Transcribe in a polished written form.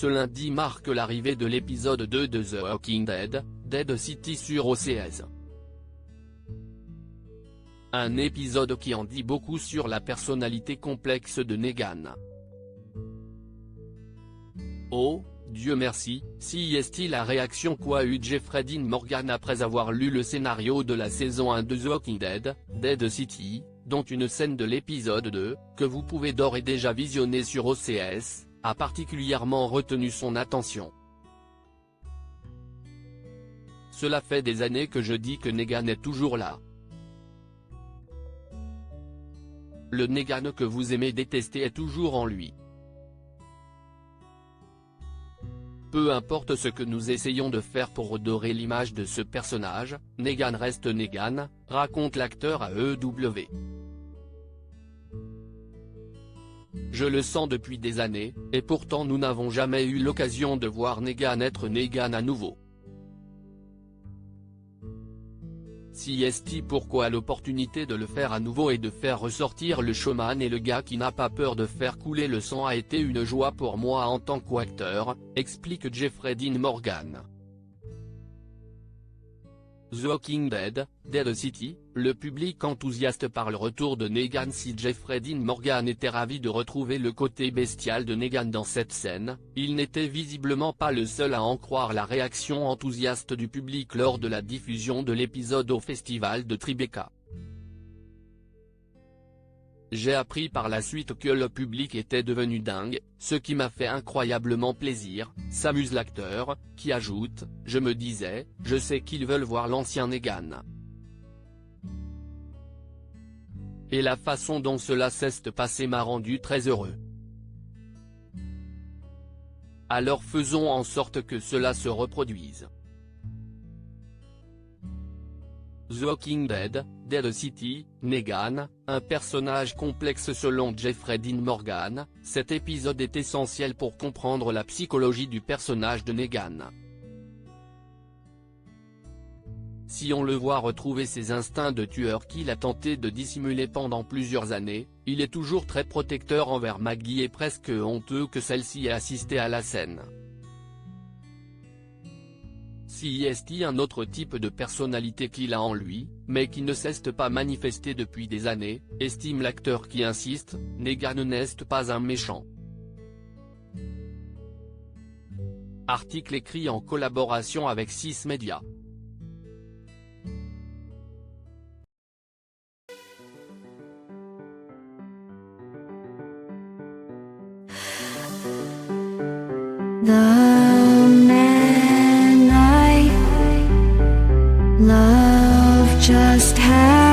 Ce lundi marque l'arrivée de l'épisode 2 de The Walking Dead, Dead City sur OCS. Un épisode qui en dit beaucoup sur la personnalité complexe de Negan. Oh, Dieu merci, si est-il la réaction qu'a eu Jeffrey Dean Morgan après avoir lu le scénario de la saison 1 de The Walking Dead, Dead City, dont une scène de l'épisode 2, que vous pouvez d'ores et déjà visionner sur OCS, a particulièrement retenu son attention. Cela fait des années que je dis que Negan est toujours là. Le Negan que vous aimez détester est toujours en lui. Peu importe ce que nous essayons de faire pour redorer l'image de ce personnage, Negan reste Negan, raconte l'acteur à EW. Je le sens depuis des années, et pourtant nous n'avons jamais eu l'occasion de voir Negan être Negan à nouveau. Si est-il pourquoi l'opportunité de le faire à nouveau et de faire ressortir le showman et le gars qui n'a pas peur de faire couler le sang a été une joie pour moi en tant qu'acteur, explique Jeffrey Dean Morgan. The Walking Dead, Dead City, le public enthousiaste par le retour de Negan. Si Jeffrey Dean Morgan était ravi de retrouver le côté bestial de Negan dans cette scène, il n'était visiblement pas le seul à en croire la réaction enthousiaste du public lors de la diffusion de l'épisode au festival de Tribeca. J'ai appris par la suite que le public était devenu dingue, ce qui m'a fait incroyablement plaisir, s'amuse l'acteur, qui ajoute, je me disais, je sais qu'ils veulent voir l'ancien Negan. Et la façon dont cela s'est passé m'a rendu très heureux. Alors faisons en sorte que cela se reproduise. The Walking Dead, Dead City, Negan, un personnage complexe selon Jeffrey Dean Morgan, cet épisode est essentiel pour comprendre la psychologie du personnage de Negan. Si on le voit retrouver ses instincts de tueur qu'il a tenté de dissimuler pendant plusieurs années, il est toujours très protecteur envers Maggie et presque honteux que celle-ci ait assisté à la scène. Si est un autre type de personnalité qu'il a en lui, mais qui ne s'est pas manifesté depuis des années, estime l'acteur qui insiste, Negan n'est pas un méchant. Article écrit en collaboration avec 6 Media. Love just had